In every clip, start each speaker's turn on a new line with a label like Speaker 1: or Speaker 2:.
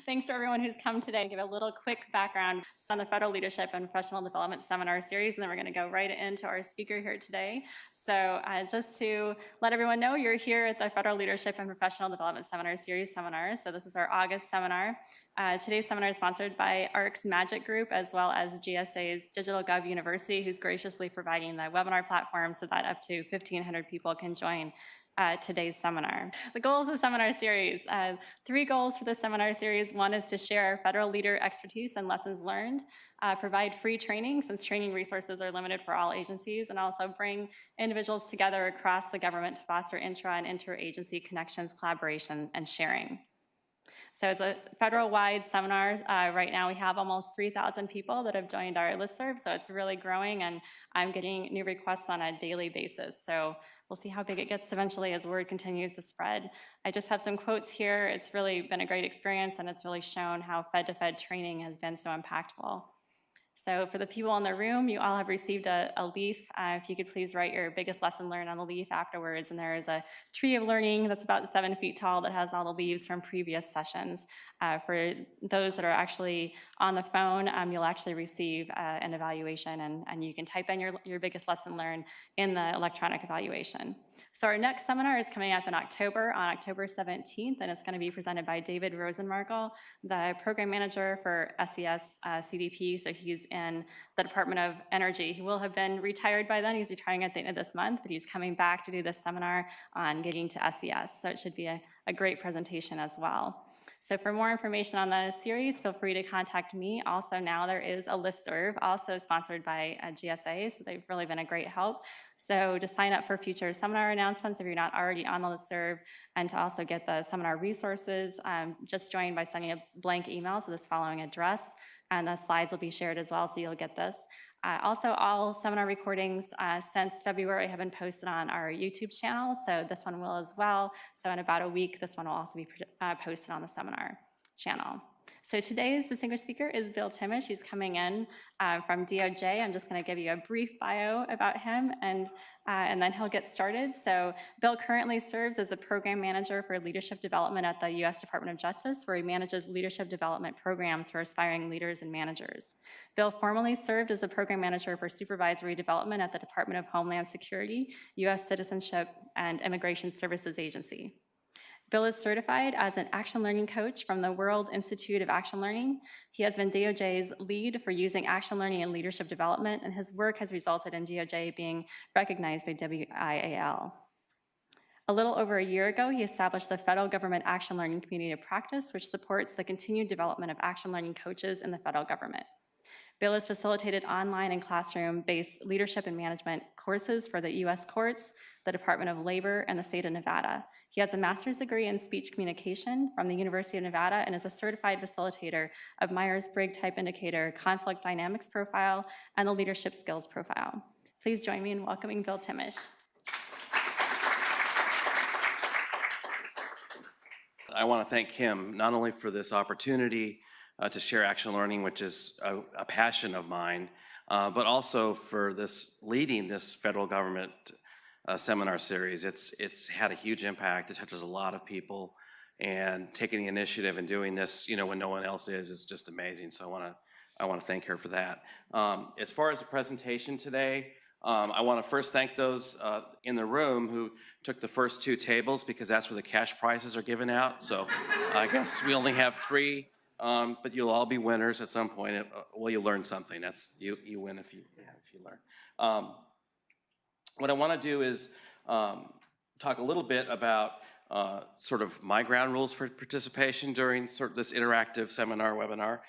Speaker 1: Thanks to everyone who's come today. I'll give a little quick background on the Federal Leadership and Professional Development Seminar Series, and then we're going to go right into our speaker here today. So just to let everyone know, you're here at the Federal Leadership and Professional Development Seminar Series seminar. So this is our August seminar. Today's seminar is sponsored by AHRQ's Magic Group, as well as GSA's DigitalGov University, who's graciously providing the webinar platform so that up to 1,500 people can join today's seminar. The goals of the seminar series, 3 goals for the seminar series. One is to share our federal leader expertise and lessons learned, provide free training since training resources are limited for all agencies, and also bring individuals together across the government to foster intra and interagency connections, collaboration, and sharing. So it's a federal-wide seminar. Right now we have almost 3,000 people that have joined our listserv, so it's really growing, and I'm getting new requests on a daily basis. So we'll see how big it gets eventually as word continues to spread. I just have some quotes here. It's really been a great experience, and it's really shown how Fed-to-Fed training has been so impactful. So for the people in the room, you all have received a leaf. If you could please write your biggest lesson learned on the leaf afterwards. And there is a tree of learning that's about 7 feet tall that has all the leaves from previous sessions. For those that are actually on the phone, you'll actually receive an evaluation, and you can type in your biggest lesson learned in the electronic evaluation. So our next seminar is coming up in October, on October 17th, and it's going to be presented by David Rosenmarkel, the program manager for SES CDP. So he's in the Department of Energy. He will have been retired by then. He's retiring at the end of this month, but he's coming back to do this seminar on getting to SES. So it should be a great presentation as well. So for more information on the series, feel free to contact me. Also now there is a listserv, also sponsored by GSA, so they've really been a great help. So to sign up for future seminar announcements if you're not already on the listserv, and to also get the seminar resources, just join by sending a blank email to this following address, and the slides will be shared as well, so you'll get this. Also, all seminar recordings since February have been posted on our YouTube channel, so this one will as well. So in about a week, this one will also be posted on the seminar channel. So today's distinguished speaker is Bill Thimmesch. He's coming in from DOJ. I'm just going to give you a brief bio about him, and then he'll get started. So Bill currently serves as the program manager for leadership development at the U.S. Department of Justice, where he manages leadership development programs for aspiring leaders and managers. Bill formerly served as a program manager for supervisory development at the Department of Homeland Security, U.S. Citizenship and Immigration Services Agency. Bill is certified as an action learning coach from the World Institute of Action Learning. He has been DOJ's lead for using action learning in leadership development, and his work has resulted in DOJ being recognized by WIAL. A little over a year ago, he established the Federal Government Action Learning Community of Practice, which supports the continued development of action learning coaches in the federal government. Bill has facilitated online and classroom-based leadership and management courses for the U.S. courts, the Department of Labor, and the state of Nevada. He has a master's degree in speech communication from the University of Nevada and is a certified facilitator of Myers-Briggs Type Indicator, Conflict Dynamics Profile, and the Leadership Skills Profile. Please join me in welcoming Bill Thimmesch.
Speaker 2: I want to thank him not only for this opportunity to share action learning, which is a passion of mine, but also for leading this federal government seminar series. It's had a huge impact. It touches a lot of people, and taking the initiative and doing this, when no one else is just amazing. So I want to thank her for that. As far as the presentation today, I want to first thank those in the room who took the first 2 tables, because that's where the cash prizes are given out. So I guess we only have 3. But you'll all be winners at some point. Well, you learn something. That's you win if you learn. What I want to do is talk a little bit about sort of my ground rules for participation during sort of this interactive seminar webinar.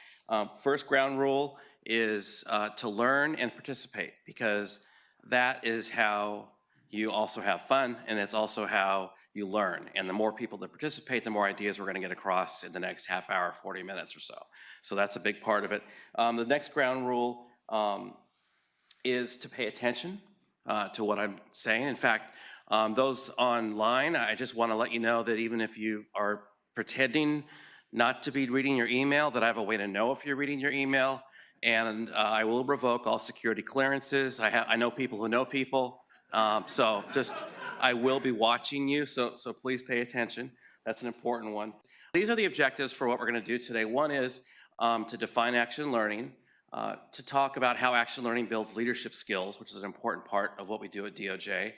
Speaker 2: First ground rule is to learn and participate, because that is how you also have fun, and it's also how you learn. And the more people that participate, the more ideas we're going to get across in the next half hour, 40 minutes or so. So that's a big part of it. The next ground rule is to pay attention to what I'm saying. In fact, those online, I just want to let you know that even if you are pretending not to be reading your email, that I have a way to know if you're reading your email, and I will revoke all security clearances. I know people who know people, so I will be watching you, so please pay attention. That's an important one. These are the objectives for what we're going to do today. One is to define action learning, to talk about how action learning builds leadership skills, which is an important part of what we do at DOJ,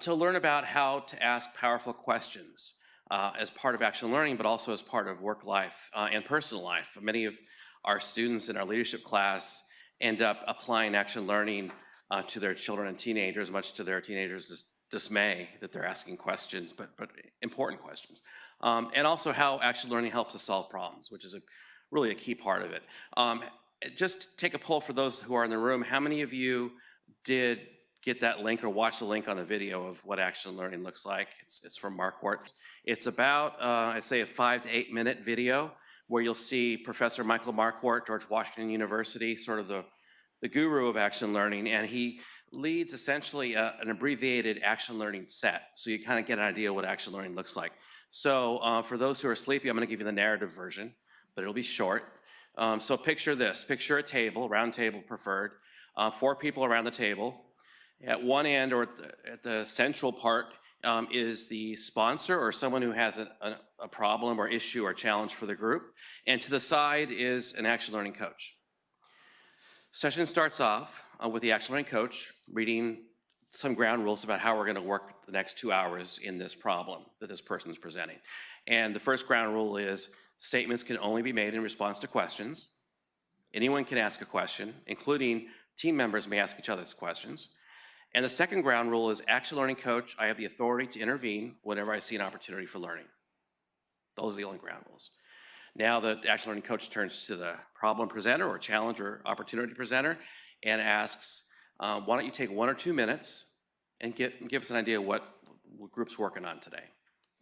Speaker 2: to learn about how to ask powerful questions as part of action learning, but also as part of work life and personal life. Many of our students in our leadership class end up applying action learning to their children and teenagers, much to their teenagers' dismay that they're asking questions, but important questions. And also how action learning helps us solve problems, which is really a key part of it. Just take a poll for those who are in the room. How many of you did get that link or watch the link on the video of what action learning looks like? It's from Marquardt. It's about, I'd say, a 5 to 8 minute video where you'll see Professor Michael Marquardt, George Washington University, sort of the guru of action learning, and he leads essentially an abbreviated action learning set. So you kind of get an idea what action learning looks like. So for those who are sleepy, I'm going to give you the narrative version, but it'll be short. So picture this. Picture a table, round table preferred, 4 people around the table. At one end, or at the central part, is the sponsor or someone who has a problem or issue or challenge for the group. And to the side is an action learning coach. Session starts off with the action learning coach reading some ground rules about how we're going to work the next 2 hours in this problem that this person is presenting. And the first ground rule is statements can only be made in response to questions. Anyone can ask a question, including team members may ask each other's questions. And the second ground rule is action learning coach, I have the authority to intervene whenever I see an opportunity for learning. Those are the only ground rules. Now the action learning coach turns to the problem presenter or challenge or opportunity presenter and asks, why don't you take 1 or 2 minutes and give us an idea what group's working on today.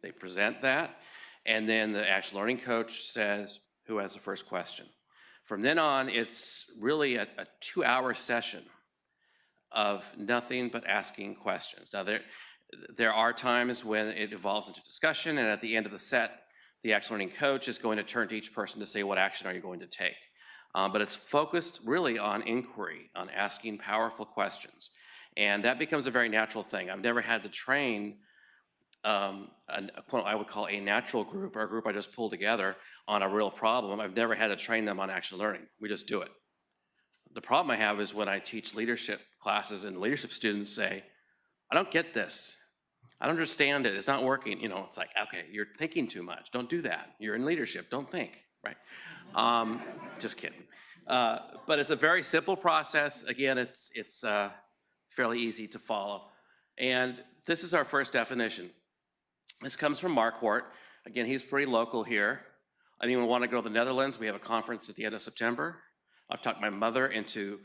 Speaker 2: They present that, and then the action learning coach says, who has the first question? From then on, it's really a 2-hour session of nothing but asking questions. Now there are times when it evolves into discussion, and at the end of the set, the action learning coach is going to turn to each person to say, what action are you going to take? But it's focused really on inquiry, on asking powerful questions. And that becomes a very natural thing. I've never had to train what I would call a natural group, or a group I just pulled together on a real problem. I've never had to train them on action learning. We just do it. The problem I have is when I teach leadership classes and leadership students say, I don't get this. I don't understand it. It's not working. You know, it's like, okay, you're thinking too much. Don't do that. You're in leadership. Don't think, right? Just kidding. But it's a very simple process. Again, it's fairly easy to follow. And this is our first definition. This comes from Marquardt. Again, he's pretty local here. Anyone want to go to the Netherlands? We have a conference at the end of September. I've talked my mother into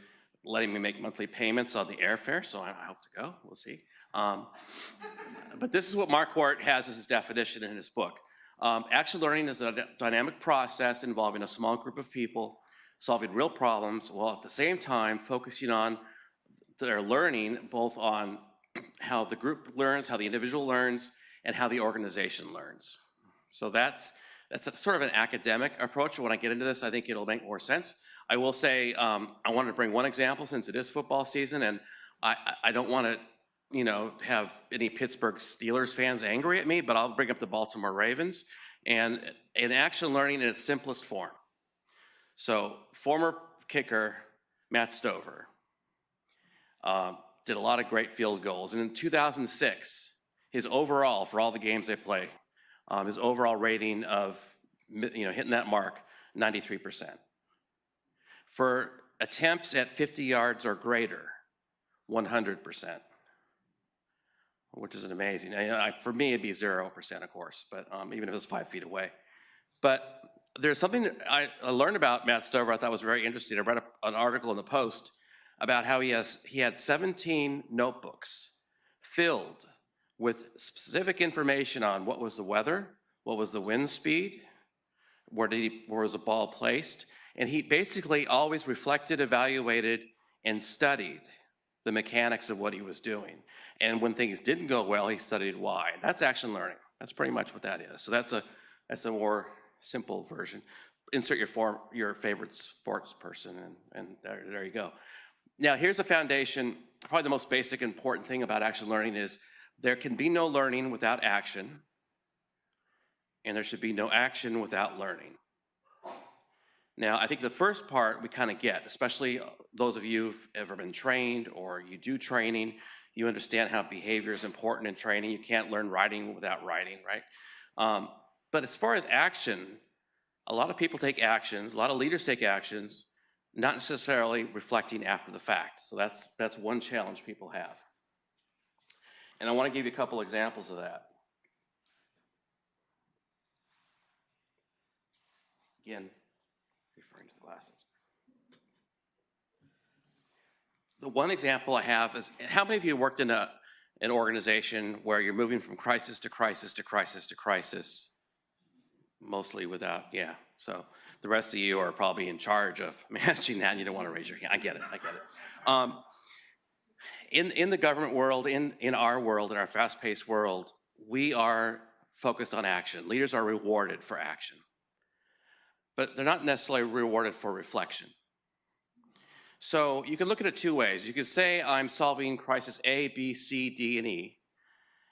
Speaker 2: letting me make monthly payments on the airfare, so I hope to go. We'll see. But this is what Marquardt has as his definition in his book. Action learning is a dynamic process involving a small group of people solving real problems while at the same time focusing on their learning, both on how the group learns, how the individual learns, and how the organization learns. So that's a sort of an academic approach. When I get into this, I think it'll make more sense. I will say I wanted to bring one example since it is football season, and I don't want to have any Pittsburgh Steelers fans angry at me, but I'll bring up the Baltimore Ravens and in action learning in its simplest form. So former kicker Matt Stover did a lot of great field goals, and in 2006, his overall, for all the games they play, his overall rating of hitting that mark, 93%. For attempts at 50 yards or greater, 100%. Which is amazing. For me, it'd be 0%, of course, but even if it was 5 feet away. But there's something that I learned about Matt Stover I thought was very interesting. I read an article in the Post about how he had 17 notebooks filled with specific information on what was the weather, what was the wind speed, where was the ball placed, and he basically always reflected, evaluated, and studied the mechanics of what he was doing. And when things didn't go well, he studied why. That's action learning. That's pretty much what that is. So that's a more simple version. Insert your favorite sports person, and there you go. Now here's the foundation. Probably the most basic important thing about action learning is there can be no learning without action, and there should be no action without learning. Now, I think the first part we kind of get, especially those of you who've ever been trained or you do training, you understand how behavior is important in training. You can't learn writing without writing, right? But as far as action, a lot of people take actions, a lot of leaders take actions, not necessarily reflecting after the fact. So that's one challenge people have. And I want to give you a couple examples of that. Again, referring to the glasses. The one example I have is, how many of you worked in an organization where you're moving from crisis to crisis to crisis to crisis? Mostly without, yeah. So the rest of you are probably in charge of managing that and you don't want to raise your hand. I get it. In the government world, in our world, in our fast-paced world, we are focused on action. Leaders are rewarded for action. But they're not necessarily rewarded for reflection. So you can look at it two ways. You could say I'm solving crisis A, B, C, D, and E,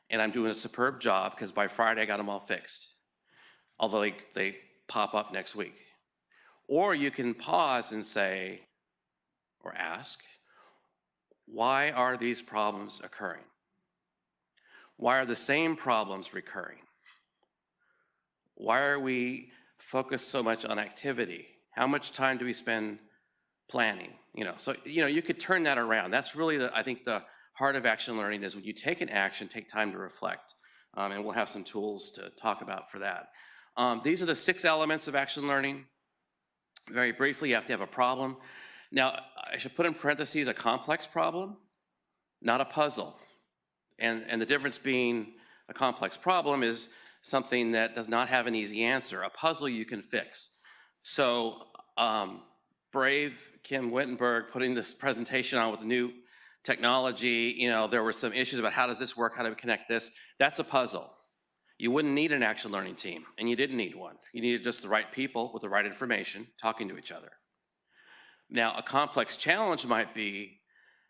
Speaker 2: and I'm doing a superb job because by Friday I got them all fixed, although they pop up next week. Or you can pause and say, or ask, why are these problems occurring? Why are the same problems recurring? Why are we focused so much on activity? How much time do we spend planning? So you could turn that around. That's really I think the heart of action learning is when you take an action, take time to reflect. And we'll have some tools to talk about for that. These are the 6 elements of action learning. Very briefly, you have to have a problem. Now, I should put in parentheses a complex problem, not a puzzle. And the difference being a complex problem is something that does not have an easy answer. A puzzle you can fix. So brave Kim Wittenberg putting this presentation on with the new technology, there were some issues about how does this work, how do we connect this? That's a puzzle. You wouldn't need an action learning team, and you didn't need one. You needed just the right people with the right information talking to each other. Now, a complex challenge might be,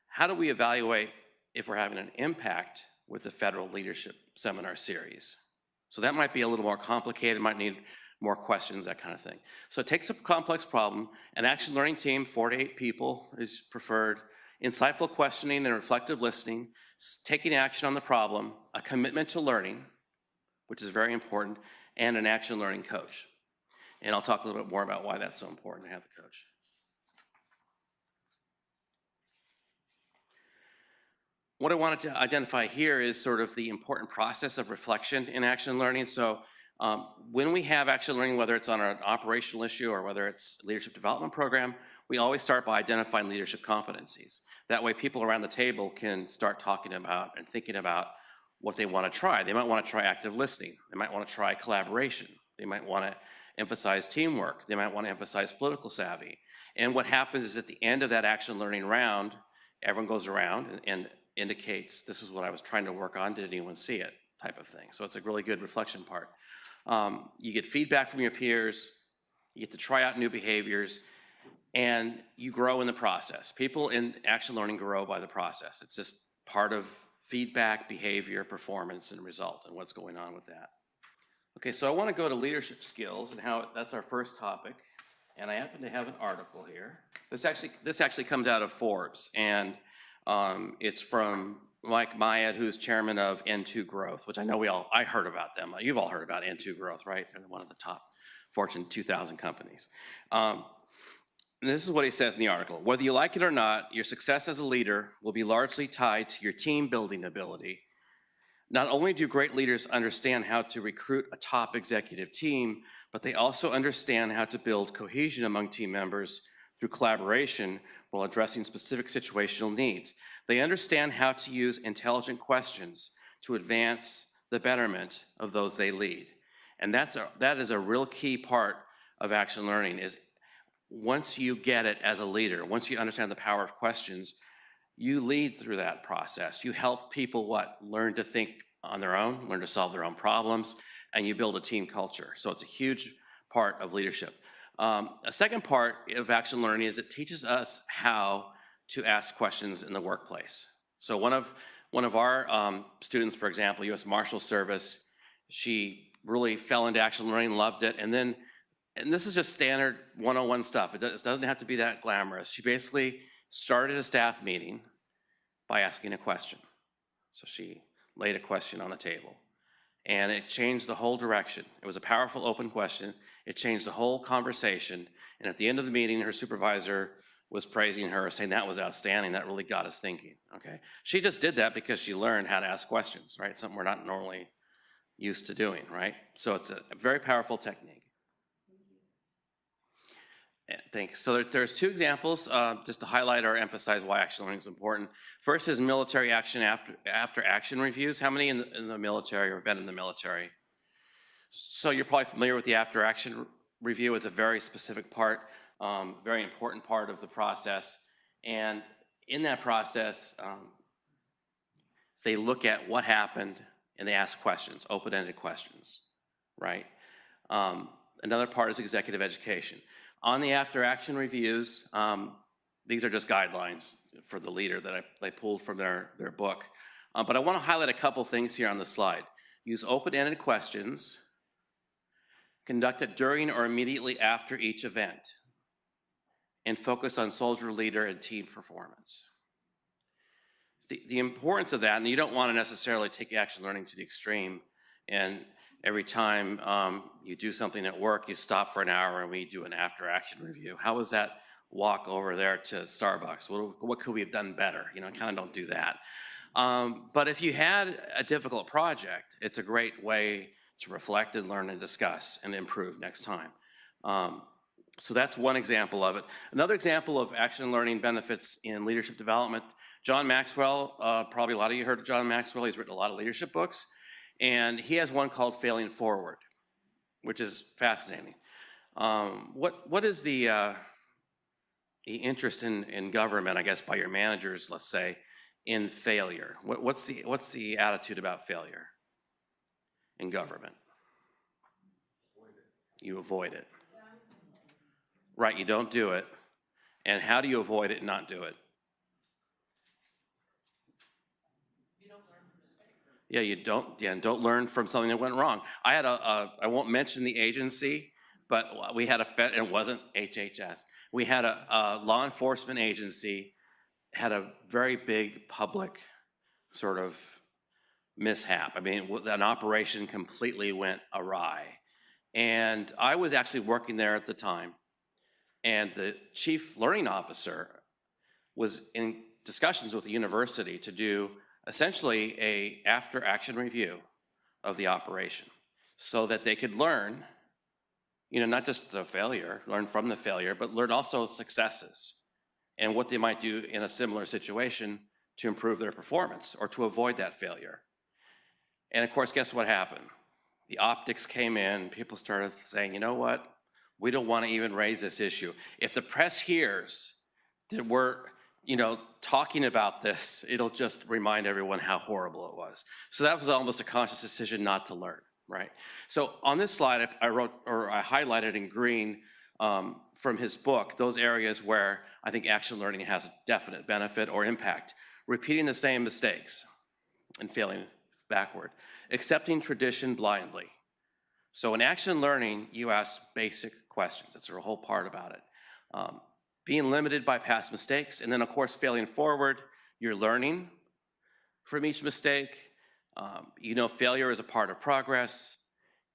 Speaker 2: how do we evaluate if we're having an impact with the federal leadership seminar series? So that might be a little more complicated, might need more questions, that kind of thing. So it takes a complex problem, an action learning team, 4 to 8 people is preferred, insightful questioning and reflective listening, taking action on the problem, a commitment to learning, which is very important, and an action learning coach. And I'll talk a little bit more about why that's so important to have the coach. What I wanted to identify here is sort of the important process of reflection in action learning. So when we have action learning, whether it's on an operational issue or whether it's a leadership development program, we always start by identifying leadership competencies. That way people around the table can start talking about and thinking about what they want to try. They might want to try active listening. They might want to try collaboration. They might want to emphasize teamwork. They might want to emphasize political savvy. And what happens is at the end of that action learning round, everyone goes around and indicates, this is what I was trying to work on, did anyone see it, type of thing. So it's a really good reflection part. You get feedback from your peers, you get to try out new behaviors, and you grow in the process. People in action learning grow by the process. It's just part of feedback, behavior, performance, and result, and what's going on with that. Okay, so I want to go to leadership skills and how that's our first topic, and I happen to have an article here. This actually comes out of Forbes, and it's from Mike Myad, who's chairman of N2 Growth, which I know I heard about them. You've all heard about N2 Growth, right? They're one of the top Fortune 2000 companies. And this is what he says in the article. Whether you like it or not, your success as a leader will be largely tied to your team building ability. Not only do great leaders understand how to recruit a top executive team, but they also understand how to build cohesion among team members through collaboration while addressing specific situational needs. They understand how to use intelligent questions to advance the betterment of those they lead. And that is a real key part of action learning, is once you get it as a leader, once you understand the power of questions, you lead through that process. You help people learn to think on their own, learn to solve their own problems, and you build a team culture. So it's a huge part of leadership. A second part of action learning is it teaches us how to ask questions in the workplace. So one of our students, for example, U.S. Marshal Service, she really fell into action learning, loved it. And this is just standard 101 stuff. It doesn't have to be that glamorous. She basically started a staff meeting by asking a question. So she laid a question on the table, and it changed the whole direction. It was a powerful, open question. It changed the whole conversation. And at the end of the meeting, her supervisor was praising her, saying that was outstanding. That really got us thinking, okay? She just did that because she learned how to ask questions, right? Something we're not normally used to doing, right? So it's a very powerful technique. Thanks. So there's two examples just to highlight or emphasize why action learning is important. First is military action after action reviews. How many in the military or have been in the military? So you're probably familiar with the after action review. It's a very specific part, very important part of the process. And in that process, they look at what happened and they ask questions, open-ended questions, right? Another part is executive education. On the after-action reviews, these are just guidelines for the leader that I pulled from their book. But I want to highlight a couple things here on the slide. Use open-ended questions, conducted during or immediately after each event, and focus on soldier, leader, and team performance. The importance of that, and you don't want to necessarily take action learning to the extreme, and every time you do something at work, you stop for an hour and we do an after-action review. How was that walk over there to Starbucks? What could we have done better? You know, kind of don't do that. But if you had a difficult project, it's a great way to reflect and learn and discuss and improve next time. So that's one example of it. Another example of action learning benefits in leadership development, John Maxwell, probably a lot of you heard of John Maxwell. He's written a lot of leadership books. And he has one called Failing Forward, which is fascinating. What is the interest in government, I guess, by your managers, let's say, in failure? What's the attitude about failure in government? You avoid it. Right, you don't do it. And how do you avoid it and not do it? Yeah, you don't learn from something that went wrong. I had I won't mention the agency, but we had it wasn't HHS. We had a law enforcement agency, had a very big public sort of mishap. I mean, an operation completely went awry. And I was actually working there at the time, and the chief learning officer was in discussions with the university to do essentially a after-action review of the operation so that they could learn, you know, not just the failure, learn from the failure, but learn also successes and what they might do in a similar situation to improve their performance or to avoid that failure. And of course, guess what happened? The optics came in, people started saying, you know what? We don't want to even raise this issue. If the press hears that we're, you know, talking about this, it'll just remind everyone how horrible it was. So that was almost a conscious decision not to learn, right? So on this slide, I highlighted in green from his book, those areas where I think action learning has a definite benefit or impact. Repeating the same mistakes and failing backward. Accepting tradition blindly. So in action learning, you ask basic questions. That's a whole part about it. Being limited by past mistakes, and then of course failing forward, you're learning from each mistake. You know failure is a part of progress,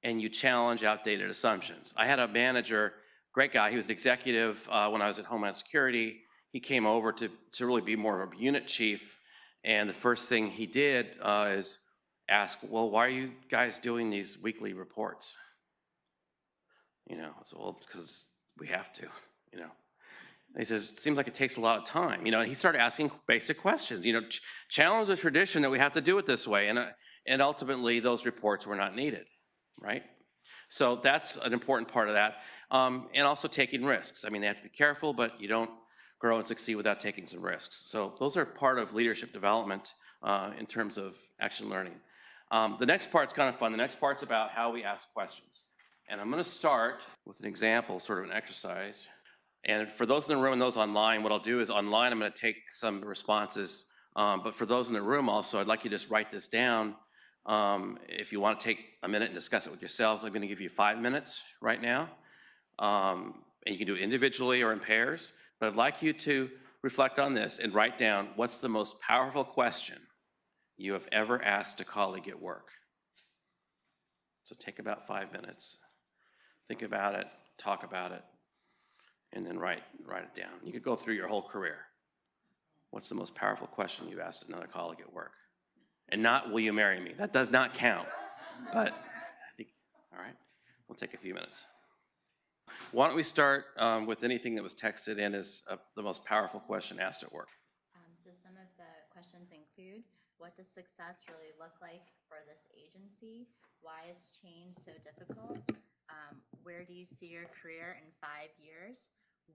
Speaker 2: and you challenge outdated assumptions. I had a manager, great guy, he was an executive when I was at Homeland Security. He came over to really be more of a unit chief, and the first thing he did is ask, well, why are you guys doing these weekly reports? You know, so, well, because we have to, you know. And he says, it seems like it takes a lot of time, you know, and he started asking basic questions, you know, challenge the tradition that we have to do it this way, and ultimately those reports were not needed, right? So that's an important part of that, and also taking risks. I mean, they have to be careful, but you don't grow and succeed without taking some risks. So those are part of leadership development in terms of action learning. The next part's kind of fun. The next part's about how we ask questions. And I'm going to start with an example, sort of an exercise. And for those in the room and those online, what I'll do is online, I'm going to take some responses. But for those in the room also, I'd like you to just write this down If you want to take a minute and discuss it with yourselves, I'm going to give you 5 minutes right now. And you can do it individually or in pairs. But I'd like you to reflect on this and write down what's the most powerful question you have ever asked a colleague at work. So take about 5 minutes. Think about it, talk about it, and then write it down. You could go through your whole career. What's the most powerful question you've asked another colleague at work? And not, will you marry me? That does not count. But I think, all right, we'll take a few minutes. Why don't we start with anything that was texted in as the most powerful question asked at work?
Speaker 3: So some of the questions include, what does success really look like for this agency? Why is change so difficult? Where do you see your career in 5 years?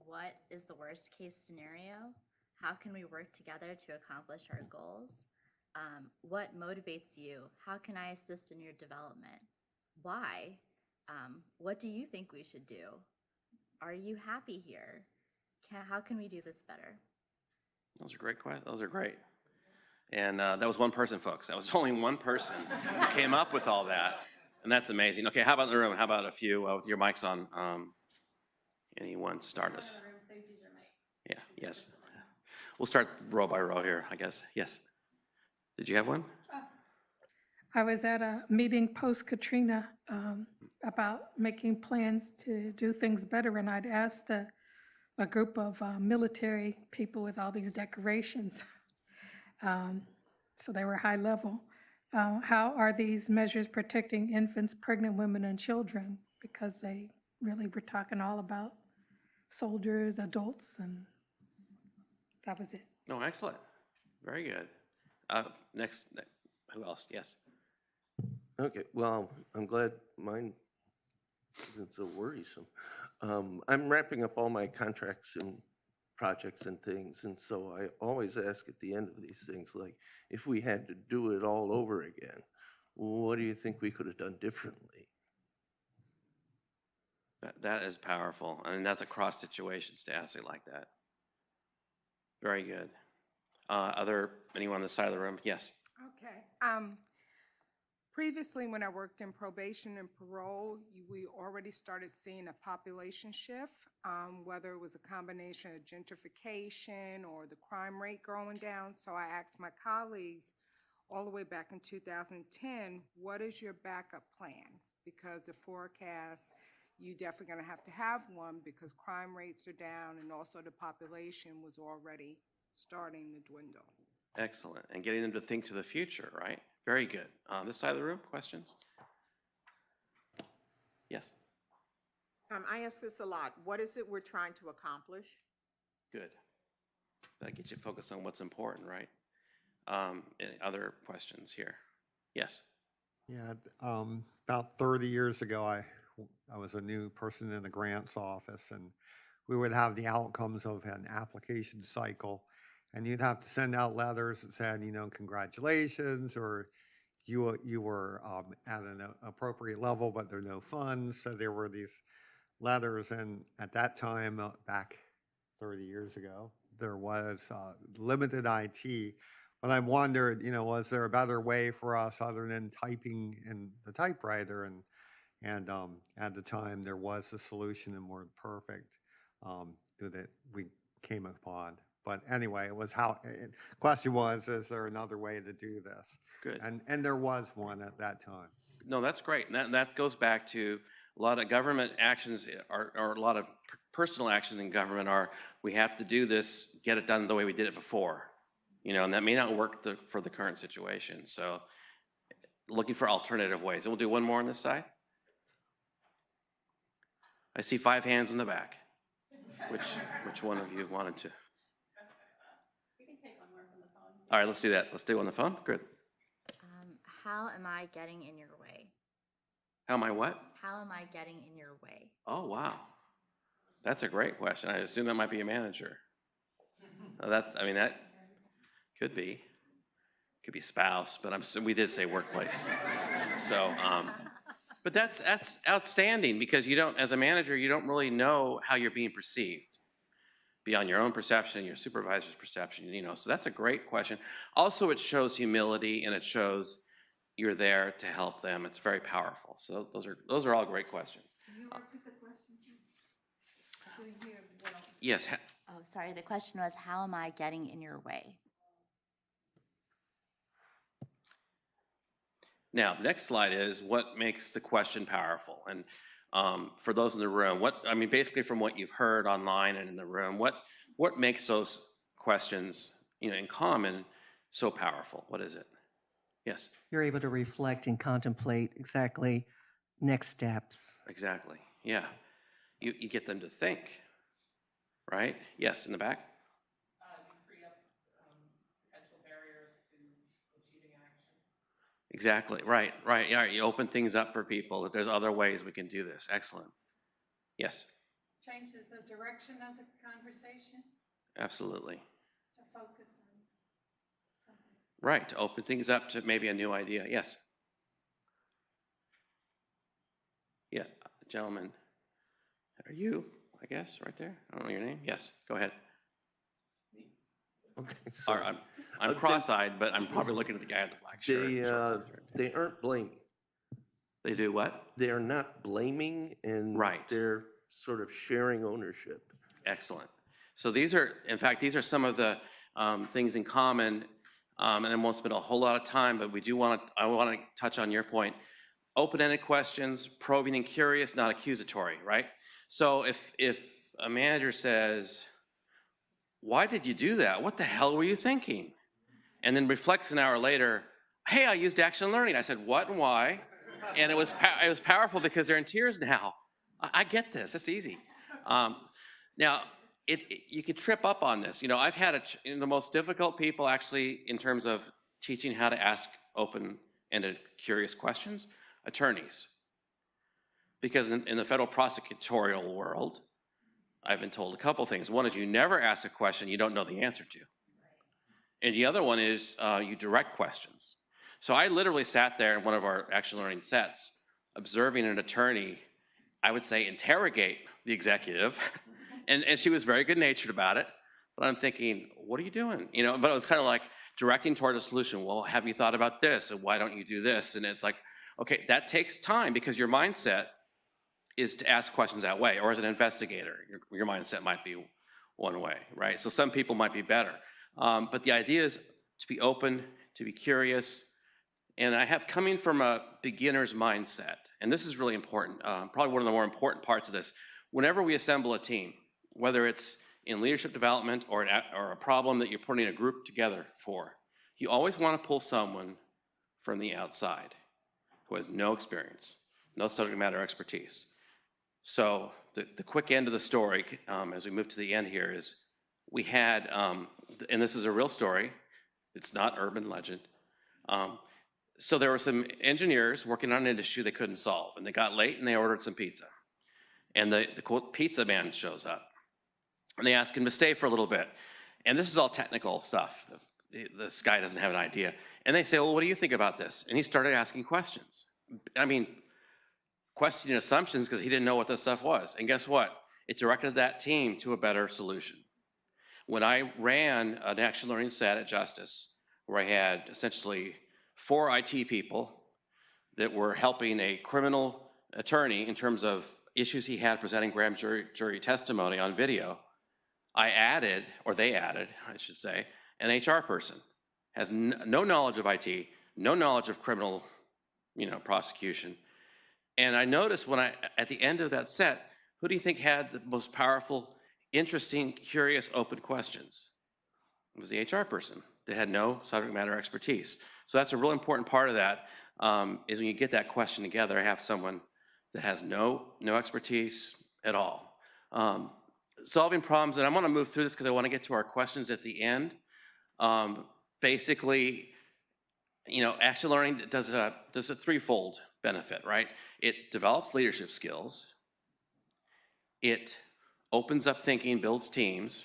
Speaker 3: What is the worst case scenario? How can we work together to accomplish our goals? What motivates you? How can I assist in your development? Why? What do you think we should do? Are you happy here? How can we do this better?
Speaker 2: Those are great questions. Those are great. And that was one person, folks. That was only one person who came up with all that. And that's amazing. Okay, how about in the room? How about a few with your mics on? Anyone start us? Yeah, yes. We'll start row by row here, I guess. Yes. Did you have one?
Speaker 4: I was at a meeting post-Katrina about making plans to do things better, and I'd asked a group of military people with all these decorations, so they were high level. How are these measures protecting infants, pregnant women, and children? Because they really were talking all about soldiers, adults, and that was it.
Speaker 2: No, excellent. Very good. Next, who else? Yes.
Speaker 5: Okay, well, I'm glad mine isn't so worrisome. I'm wrapping up all my contracts and projects and things, and so I always ask at the end of these things, like, if we had to do it all over again, what do you think we could have done differently?
Speaker 2: That is powerful. I mean, that's across situations to ask it like that. Very good. Anyone on this side of the room? Yes.
Speaker 6: Okay. Previously, when I worked in probation and parole, we already started seeing a population shift, whether it was a combination of gentrification or the crime rate going down. So I asked my colleagues all the way back in 2010, what is your backup plan? Because the forecast, you definitely going to have one because crime rates are down and also the population was already starting to dwindle.
Speaker 2: Excellent. And getting them to think to the future, right? Very good. This side of the room, questions? Yes.
Speaker 7: I ask this a lot. What is it we're trying to accomplish?
Speaker 2: Good. That gets you focused on what's important, right? Any other questions here? Yes.
Speaker 8: Yeah, about 30 years ago, I was a new person in the grants office, and we would have the outcomes of an application cycle, and you'd have to send out letters that said, congratulations, or you were at an appropriate level, but there are no funds. So there were these letters, and at that time, back 30 years ago, there was limited IT. But I wondered, was there a better way for us other than typing in the typewriter? And at the time, there was a solution and weren't perfect that we came upon. But anyway, it was question was, is there another way to do this?
Speaker 2: Good.
Speaker 8: And there was one at that time.
Speaker 2: No, that's great. And that goes back to a lot of government actions or a lot of personal actions in government we have to do this, get it done the way we did it before. And that may not work for the current situation. So looking for alternative ways. And we'll do one more on this side. I see 5 hands in the back. Which one of you wanted to?
Speaker 1: We can take one more from the phone.
Speaker 2: All right, let's do that. Let's do it on the phone. Good.
Speaker 3: How am I getting in your way?
Speaker 2: How am I what?
Speaker 3: How am I getting in your way?
Speaker 2: Oh, wow. That's a great question. I assume that might be a manager. That could be. Could be spouse, but we did say workplace. So, but that's outstanding because as a manager, you don't really know how you're being perceived beyond your own perception, your supervisor's perception, so that's a great question. Also, it shows humility and it shows you're there to help them. It's very powerful. So those are all great questions.
Speaker 9: Can you repeat the question, please? I couldn't hear it well.
Speaker 2: Yes.
Speaker 3: Oh, sorry, the question was, how am I getting in your way?
Speaker 2: Now, the next slide is what makes the question powerful. And for those in the room, basically from what you've heard online and in the room, what makes those questions, in common so powerful? What is it? Yes,
Speaker 10: You're able to reflect and contemplate exactly next steps.
Speaker 2: exactly. Yeah. You get them to think, right? Yes, in the back.
Speaker 9: You free up potential barriers to achieving action.
Speaker 2: Exactly. Right. Yeah, you open things up for people. There's other ways we can do this. Excellent. Yes,
Speaker 9: Changes the direction of the conversation
Speaker 2: absolutely.
Speaker 9: to focus on something.
Speaker 2: Right, to open things up to maybe a new idea. Yes. Yeah, gentlemen. Are you, I guess, right there? I don't know your name. Yes, go ahead.
Speaker 5: Okay,
Speaker 2: All
Speaker 5: so
Speaker 2: right, I'm
Speaker 5: Okay.
Speaker 2: cross-eyed, but I'm probably looking at the guy in the black shirt. and short sleeves.
Speaker 5: they aren't blaming.
Speaker 2: They do what?
Speaker 5: They are not blaming, and
Speaker 2: Right.
Speaker 5: they're sort of sharing ownership.
Speaker 2: Excellent. So these are, in fact, these are some of the things in common, and I won't spend a whole lot of time, but I want to touch on your point. Open-ended questions, probing and curious, not accusatory, right? So if a manager says, why did you do that? What the hell were you thinking? And then reflects an hour later, hey, I used action learning. I said, what and why? And it was powerful because they're in tears now. I get this. It's easy. Now, you can trip up on this. I've had the most difficult people actually in terms of teaching how to ask open-ended, curious questions, attorneys. Because in the federal prosecutorial world, I've been told a couple things. One is you never ask a question you don't know the answer to. And the other one is you direct questions. So I literally sat there in one of our action learning sets, observing an attorney, I would say, interrogate the executive. and she was very good-natured about it. But I'm thinking, what are you doing? But it was kind of like directing toward a solution. Well, have you thought about this? And why don't you do this? And it's like, okay, that takes time because your mindset is to ask questions that way. Or as an investigator, your mindset might be one way, right? So some people might be better. But the idea is to be open, to be curious. And I have coming from a beginner's mindset, and this is really important, probably one of the more important parts of this. Whenever we assemble a team, whether it's in leadership development or a problem that you're putting a group together for, you always want to pull someone from the outside who has no experience, no subject matter expertise. So the quick end of the story, as we move to the end here, is we had, and this is a real story, it's not urban legend. So there were some engineers working on an issue they couldn't solve, and they got late and they ordered some pizza. And the quote, pizza man shows up, and they ask him to stay for a little bit. And this is all technical stuff. This guy doesn't have an idea. And they say, well, what do you think about this? And he started asking questions. Questioning assumptions because he didn't know what this stuff was. And guess what? It directed that team to a better solution. When I ran an action learning set at Justice, where I had essentially 4 IT people that were helping a criminal attorney in terms of issues he had presenting grand jury testimony on video, they added, I should say, an HR person, has no knowledge of IT, no knowledge of criminal, prosecution. And I noticed at the end of that set, who do you think had the most powerful, interesting, curious, open questions? It was the HR person that had no subject matter expertise. So that's a real important part of that, is when you get that question together, have someone that has no expertise at all. Solving problems, and I'm gonna move through this because I wanna get to our questions at the end. Basically, action learning does a threefold benefit, right? It develops leadership skills, it opens up thinking, builds teams,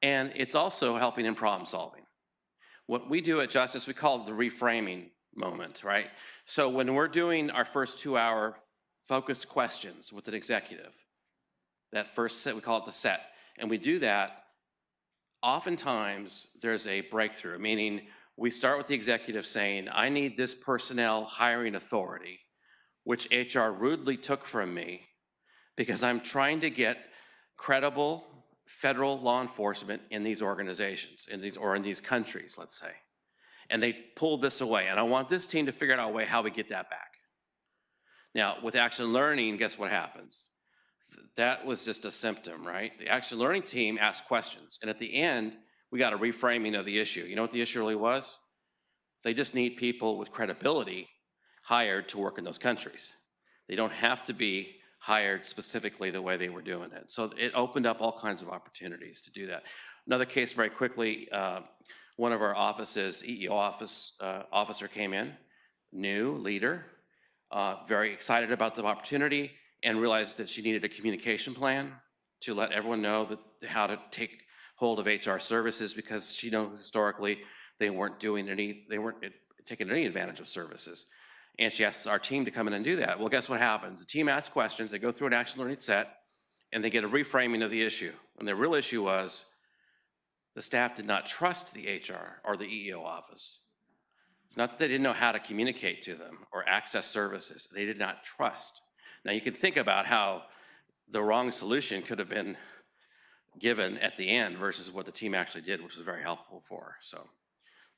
Speaker 2: and it's also helping in problem solving. What we do at Justice, we call it the reframing moment, right? So when we're doing our first 2-hour focused questions with an executive, that first set, we call it the set, and we do that, oftentimes there's a breakthrough, meaning we start with the executive saying, I need this personnel hiring authority, which HR rudely took from me because I'm trying to get credible federal law enforcement in these organizations, in these countries, let's say. And they pulled this away. And I want this team to figure out a way how we get that back. Now, with action learning, guess what happens? That was just a symptom, right? The action learning team asked questions. And at the end, we got a reframing of the issue. You know what the issue really was? They just need people with credibility hired to work in those countries. They don't have to be hired specifically the way they were doing it. So it opened up all kinds of opportunities to do that. Another case very quickly, one of our offices, EEO officer came in, new leader, very excited about the opportunity and realized that she needed a communication plan to let everyone know that how to take hold of HR services, because she knows historically they weren't taking any advantage of services. And she asked our team to come in and do that. Well, guess what happens? The team asks questions, they go through an action learning set, and they get a reframing of the issue. And the real issue was the staff did not trust the HR or the EEO office. It's not that they didn't know how to communicate to them or access services. They did not trust. Now you can think about how the wrong solution could have been given at the end versus what the team actually did, which was very helpful for her. So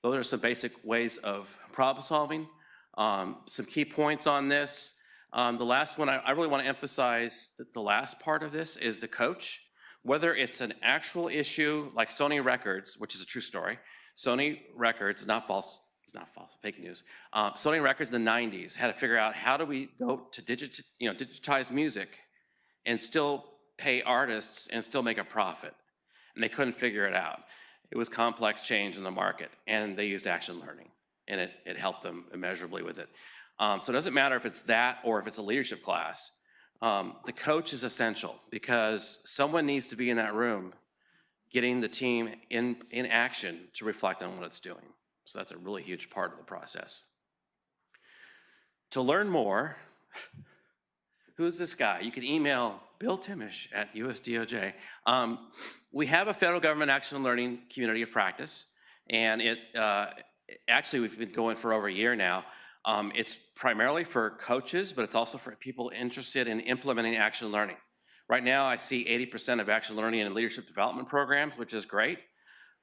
Speaker 2: those are some basic ways of problem solving. Some key points on this. The last one, I really want to emphasize that the last part of this is the coach. Whether it's an actual issue like Sony Records, which is a true story. Sony Records, not false, it's not false, fake news. Sony Records in the 90s had to figure out how do we go to digitize music and still pay artists and still make a profit. And they couldn't figure it out. It was complex change in the market, and they used action learning, and it helped them immeasurably with it. So it doesn't matter if it's that or if it's a leadership class. The coach is essential because someone needs to be in that room getting the team in action to reflect on what it's doing. So that's a really huge part of the process. To learn more, who's this guy? You can email Bill Thimmesch at USDOJ. We have a federal government action and learning community of practice, and actually we've been going for over a year now. It's primarily for coaches, but it's also for people interested in implementing action learning. Right now, I see 80% of action learning in leadership development programs, which is great.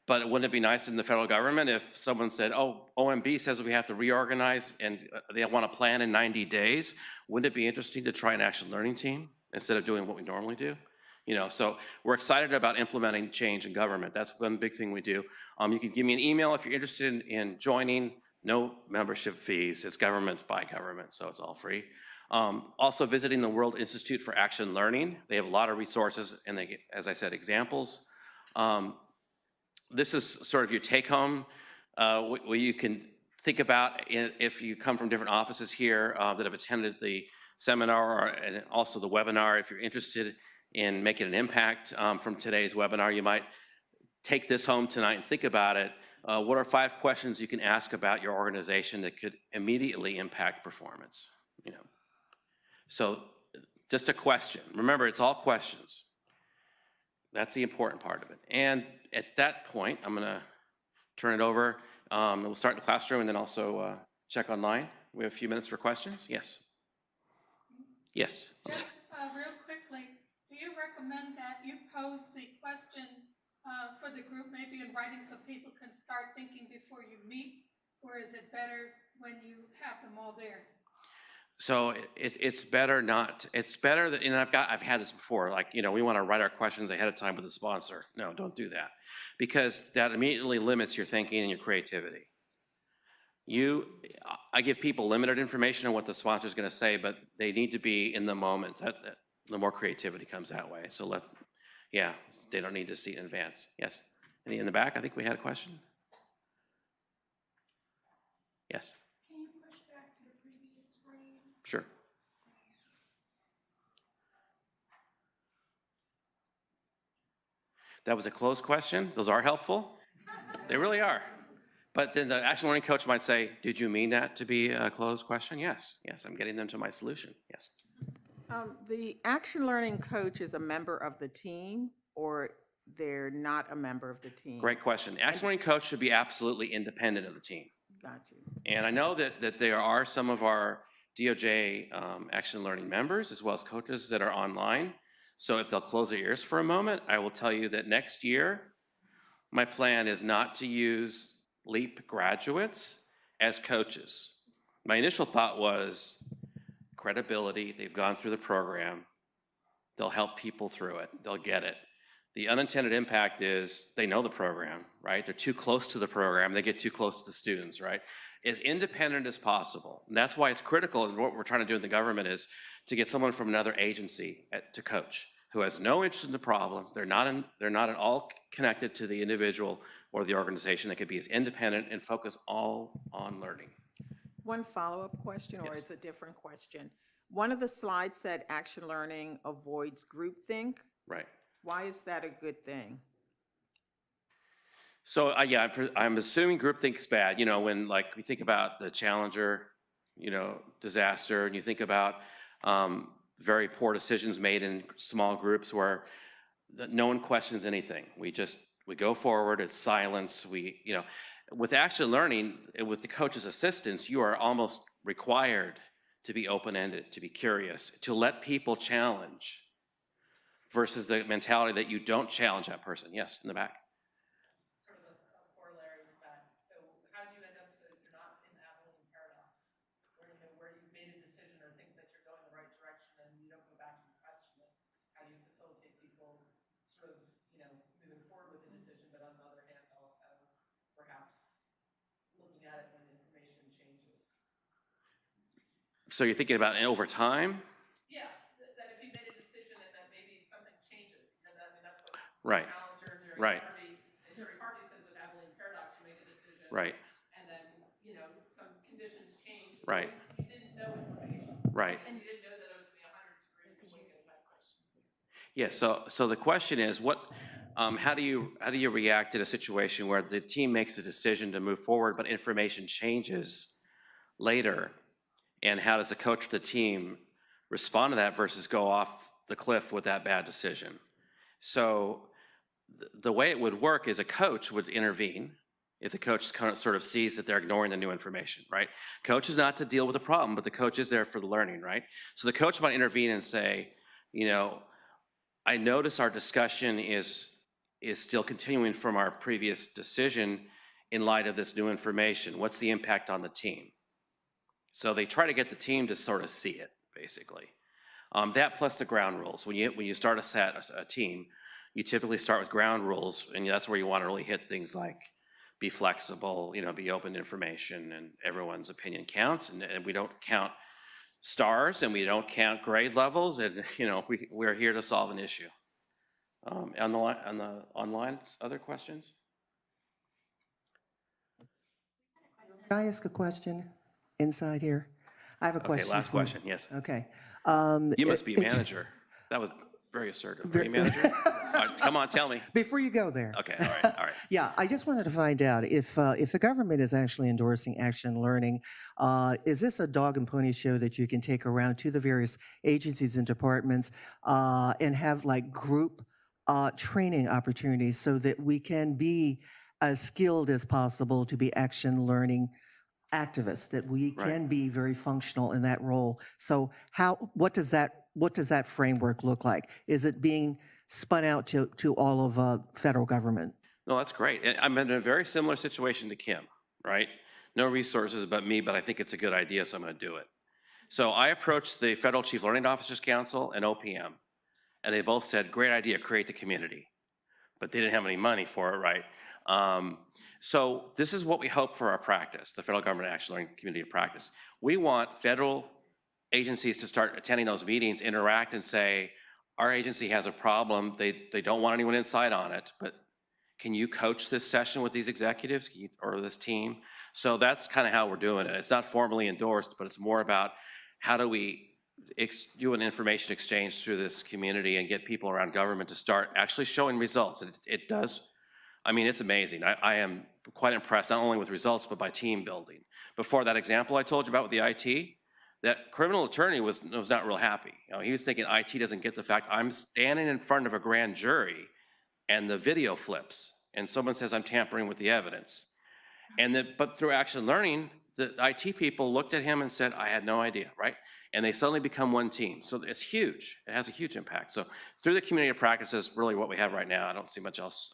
Speaker 2: But wouldn't it be nice in the federal government if someone said, oh, OMB says we have to reorganize and they want a plan in 90 days? Wouldn't it be interesting to try an action learning team instead of doing what we normally do? So we're excited about implementing change in government. That's one big thing we do. You can give me an email if you're interested in joining. No membership fees. It's government by government, so it's all free. Also visiting the World Institute for Action Learning. They have a lot of resources and they get, as I said, examples. This is sort of your take home, where you can think about if you come from different offices here that have attended the seminar and also the webinar. If you're interested in making an impact from today's webinar, you might take this home tonight and think about it. What are 5 questions you can ask about your organization that could immediately impact performance? So just a question. Remember, it's all questions. That's the important part of it. And at that point, I'm going to turn it over. We'll start in the classroom and then also check online. We have a few minutes for questions. Yes. Yes.
Speaker 4: Just real quickly, do you recommend that you pose the question for the group maybe in writing so people can start thinking before you meet, or is it better when you have them all there?
Speaker 2: So it's better not. It's better that, and I've had this before. Like, we want to write our questions ahead of time with the sponsor. No, don't do that, because that immediately limits your thinking and your creativity. I give people limited information on what the sponsor is going to say, but they need to be in the moment. The more creativity comes that way. So they don't need to see it in advance. Yes. Any in the back? I think we had a question. Yes.
Speaker 4: Can you push back to the previous screen?
Speaker 2: Sure. That was a closed question. Those are helpful. They really are. But then the action learning coach might say, did you mean that to be a closed question? Yes. Yes, I'm getting them to my solution. Yes.
Speaker 7: The action learning coach is a member of the team, or they're not a member of the team?
Speaker 2: Great question. Action learning coach should be absolutely independent of the team.
Speaker 7: Got you.
Speaker 2: And I know that there are some of our DOJ action learning members as well as coaches that are online. So if they'll close their ears for a moment, I will tell you that next year, my plan is not to use LEAP graduates as coaches. My initial thought was credibility. They've gone through the program. They'll help people through it. They'll get it. The unintended impact is they know the program, right? They're too close to the program. They get too close to the students, right? As independent as possible. And that's why it's critical, and what we're trying to do in the government is to get someone from another agency to coach who has no interest in the problem. They're not at all connected to the individual or the organization. They could be as independent and focus all on learning.
Speaker 7: One follow-up question, or
Speaker 2: Yes.
Speaker 7: it's a different question. One of the slides said action learning avoids groupthink.
Speaker 2: Right.
Speaker 7: Why is that a good thing?
Speaker 2: So yeah, I'm assuming groupthink's bad. You know, when like we think about the Challenger, disaster, and you think about very poor decisions made in small groups where no one questions anything. We go forward. It's silence. With action learning, with the coach's assistance, you are almost required to be open-ended, to be curious, to let people challenge, versus the mentality that you don't challenge that person. Yes, in the back.
Speaker 9: Sort of a corollary with that. So how do you end up so that you're not in the Abilene paradox, where you've made a decision or think that you're going the right direction and you don't go back and question it? How do you facilitate people sort of, moving forward with the decision, but on the other hand, also perhaps looking at it when the information changes?
Speaker 2: So you're thinking about it over time?
Speaker 9: Yeah, that if you made a decision and then maybe something changes, that's what
Speaker 2: Right.
Speaker 9: Challenger,
Speaker 2: Right.
Speaker 9: Jerry Harvey says with Abilene paradox, you make a decision.
Speaker 2: Right.
Speaker 9: And then, some conditions change.
Speaker 2: Right.
Speaker 9: You didn't know information.
Speaker 2: Right.
Speaker 9: And you didn't know that it was going to be 100 degrees Lincoln type question.
Speaker 2: Yeah, so the question is, how do you react in a situation where the team makes a decision to move forward, but information changes later? And how does the coach of the team respond to that versus go off the cliff with that bad decision? So the way it would work is a coach would intervene if the coach kind of sort of sees that they're ignoring the new information, right? Coach is not to deal with the problem, but the coach is there for the learning, right? So the coach might intervene and say, I notice our discussion is still continuing from our previous decision in light of this new information. What's the impact on the team? So they try to get the team to sort of see it, basically. That plus the ground rules. When you start a team, you typically start with ground rules, and that's where you want to really hit things like be flexible, be open to information, and everyone's opinion counts, and we don't count stars, and we don't count grade levels, and we're here to solve an issue. On the online, other questions?
Speaker 10: Can I ask a question inside here? I have a question.
Speaker 2: Okay, last
Speaker 10: for-
Speaker 2: question, yes.
Speaker 10: Okay.
Speaker 2: You must be a manager. That was very assertive. Are you a manager? Come on, tell me.
Speaker 10: Before you go there.
Speaker 2: Okay, all right.
Speaker 10: Yeah, I just wanted to find out if the government is actually endorsing action learning, is this a dog and pony show that you can take around to the various agencies and departments and have like group training opportunities so that we can be as skilled as possible to be action learning activists, that we can be very functional in that role? So what does that framework look like? Is it being spun out to all of federal government?
Speaker 2: No, that's great. And I'm in a very similar situation to Kim, right? No resources but me, but I think it's a good idea, so I'm going to do it. So I approached the Federal Chief Learning Officers Council and OPM, and they both said, great idea, create the community. But they didn't have any money for it, right? So this is what we hope for our practice, the Federal Government Action Learning Community of Practice. We want federal agencies to start attending those meetings, interact, and say, our agency has a problem. They don't want anyone inside on it, but can you coach this session with these executives or this team? So that's kind of how we're doing it. It's not formally endorsed, but it's more about how do we do an information exchange through this community and get people around government to start actually showing results. And it does. I mean, it's amazing. I am quite impressed, not only with results, but by team building. Before that example I told you about with the IT, that criminal attorney was not real happy. He was thinking IT doesn't get the fact I'm standing in front of a grand jury and the video flips, and someone says, I'm tampering with the evidence. But through action learning, the IT people looked at him and said, I had no idea, right? And they suddenly become one team. So it's huge. It has a huge impact. So through the community of practice is really what we have right now. I don't see much else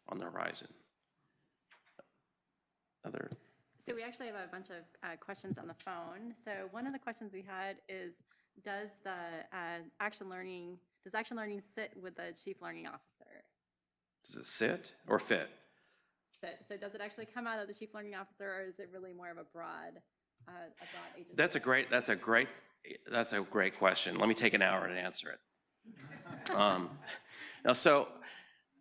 Speaker 2: on the horizon.
Speaker 1: So we actually have a bunch of questions on the phone. So one of the questions we had is, does action learning sit with the chief learning officer?
Speaker 2: Does it sit or fit?
Speaker 1: Sit. So does it actually come out of the chief learning officer, or is it really more of a broad agency?
Speaker 2: That's a great question. Let me take an hour to answer it. Now, so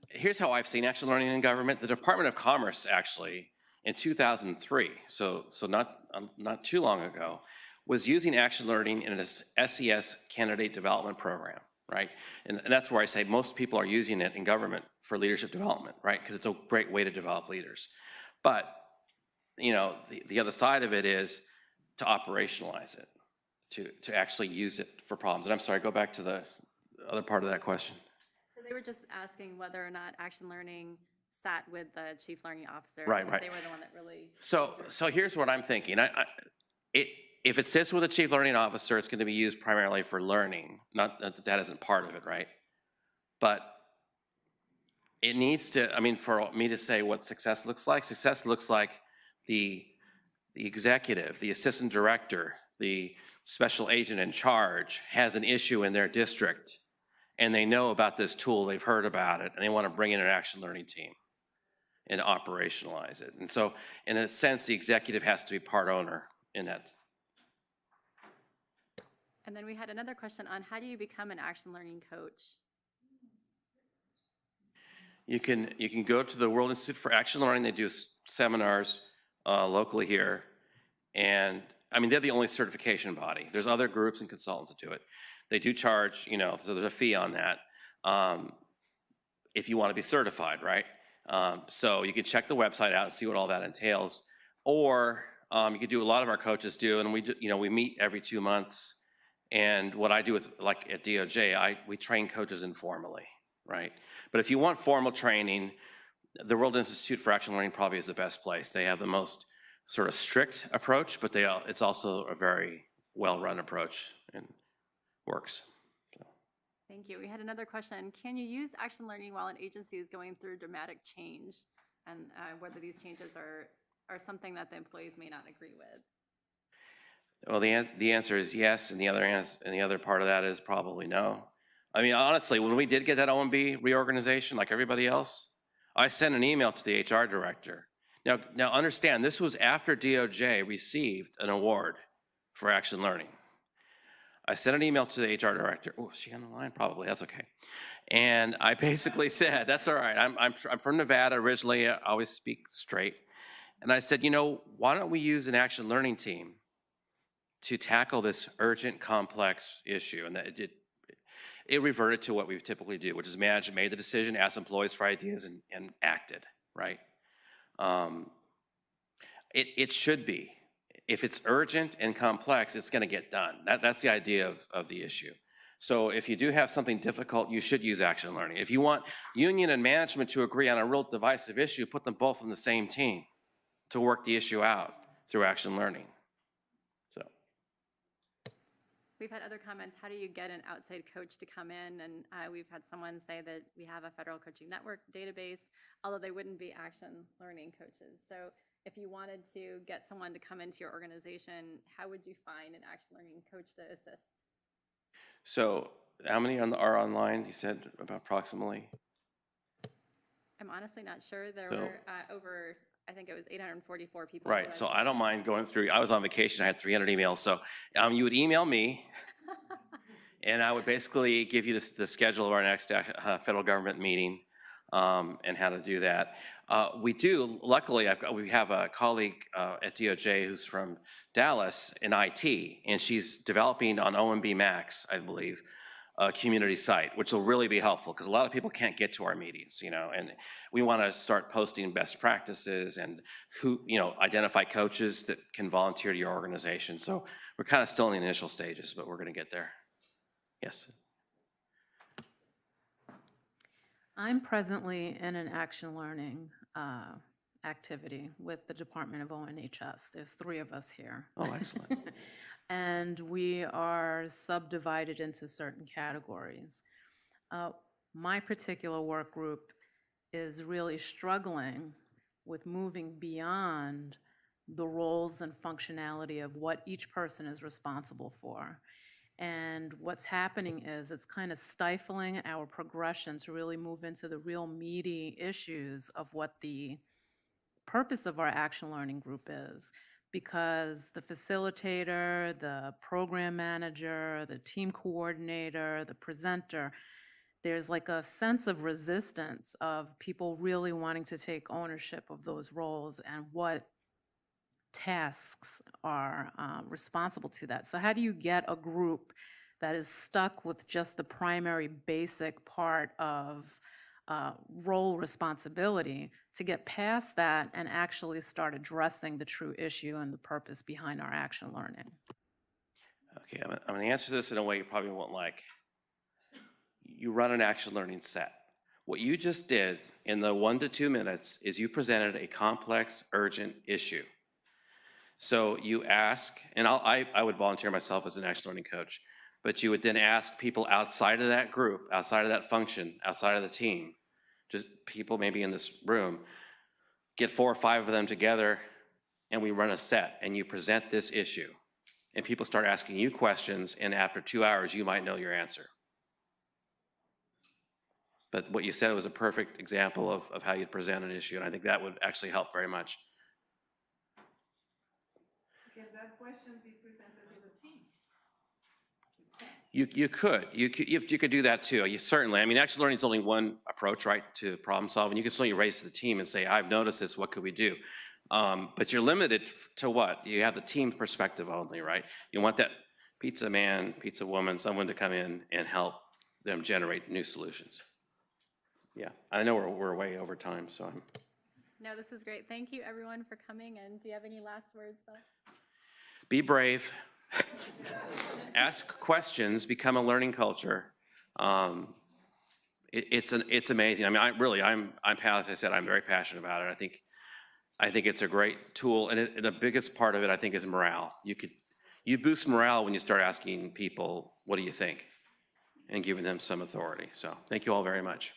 Speaker 2: here's how I've seen action learning in government. The Department of Commerce actually, in 2003, so not too long ago, was using action learning in an SES candidate development program, right? And that's where I say most people are using it in government for leadership development, right? Because it's a great way to develop leaders. But, you know, the other side of it is to operationalize it, to actually use it for problems. And I'm sorry, go back to the other part of that question.
Speaker 1: So they were just asking whether or not action learning sat with the chief learning officer.
Speaker 2: Right.
Speaker 1: They were the one that really.
Speaker 2: So here's what I'm thinking. If it sits with a chief learning officer, it's going to be used primarily for learning. Not that isn't part of it, right? But it needs to, I mean, for me to say what success looks like the executive, the assistant director, the special agent in charge has an issue in their district, and they know about this tool, they've heard about it, and they want to bring in an action learning team and operationalize it. And so, in a sense, the executive has to be part owner in that.
Speaker 1: And then we had another question on how do you become an action learning coach?
Speaker 2: You can go to the World Institute for Action Learning. They do seminars locally here. And I mean, they're the only certification body. There's other groups and consultants that do it. They do charge, you know, so there's a fee on that if you want to be certified, right? So you can check the website out and see what all that entails. Or you could do what a lot of our coaches do, and we meet every 2 months. And what I do with, like at DOJ, we train coaches informally, right? But if you want formal training, the World Institute for Action Learning probably is the best place. They have the most sort of strict approach, but it's also a very well-run approach and works. So.
Speaker 1: Thank you. We had another question. Can you use action learning while an agency is going through dramatic change, and whether these changes are something that the employees may not agree with?
Speaker 2: Well, the answer is yes, and the other part of that is probably no. I mean, honestly, when we did get that OMB reorganization, like everybody else, I sent an email to the HR director. Now understand, this was after DOJ received an award for action learning. I sent an email to the HR director. Oh, is she on the line? Probably. That's okay. And I basically said, "That's all right. I'm from Nevada originally. I always speak straight." And I said, why don't we use an action learning team to tackle this urgent, complex issue? And it reverted to what we typically do, which is management made the decision, asked employees for ideas, and acted, right? It should be. If it's urgent and complex, it's going to get done. That's the idea of the issue. So if you do have something difficult, you should use action learning. If you want union and management to agree on a real divisive issue, put them both in the same team to work the issue out through action learning. So.
Speaker 1: We've had other comments. How do you get an outside coach to come in? And we've had someone say that we have a federal coaching network database, although they wouldn't be action learning coaches. So if you wanted to get someone to come into your organization, how would you find an action learning coach to assist?
Speaker 2: So how many are online? You said about approximately?
Speaker 1: I'm honestly not sure. There were over, I think it was 844 people.
Speaker 2: Right, so I don't mind going through. I was on vacation, I had 300 emails. So you would email me, and I would basically give you the schedule of our next federal government meeting and how to do that. We do, luckily, we have a colleague at DOJ who's from Dallas in IT, and she's developing on OMB Max, I believe, a community site, which will really be helpful because a lot of people can't get to our meetings, and we want to start posting best practices and identify coaches that can volunteer to your organization. So we're kind of still in the initial stages, but we're going to get there. Yes.
Speaker 11: I'm presently in an action learning activity with the Department of ONHS. There's 3 of us here.
Speaker 2: Oh, excellent.
Speaker 11: And we are subdivided into certain categories. My particular work group is really struggling with moving beyond the roles and functionality of what each person is responsible for. And what's happening is it's kind of stifling our progression to really move into the real meaty issues of what the purpose of our action learning group is, because the facilitator, the program manager, the team coordinator, the presenter, there's like a sense of resistance of people really wanting to take ownership of those roles and what tasks are responsible to that. So how do you get a group that is stuck with just the primary basic part of role responsibility to get past that and actually start addressing the true issue and the purpose behind our action learning?
Speaker 2: Okay, I'm going to answer this in a way you probably won't like. You run an action learning set. What you just did in the 1 to 2 minutes is you presented a complex, urgent issue. So you ask, and I would volunteer myself as an action learning coach, but you would then ask people outside of that group, outside of that function, outside of the team, just people maybe in this room, get 4 or 5 of them together, and we run a set, and you present this issue. And people start asking you questions, and after 2 hours, you might know your answer. But what you said was a perfect example of how you'd present an issue, and I think that would actually help very much.
Speaker 9: Can that question be presented with a team?
Speaker 2: You could do that too. You certainly, I mean, action learning is only one approach, right, to problem solving. You can certainly raise to the team and say, I've noticed this, what could we do? But you're limited to what? You have the team perspective only, right? You want that pizza man, pizza woman, someone to come in and help them generate new solutions. Yeah, I know we're way over time, so I'm.
Speaker 1: No, this is great. Thank you, everyone, for coming. And do you have any last words, Beth?
Speaker 2: Be brave. Ask questions. Become a learning culture. It's amazing. I mean, as I said, I'm very passionate about it. I think it's a great tool, and the biggest part of it, I think, is morale. You boost morale when you start asking people, "What do you think?" and giving them some authority. So, thank you all very much.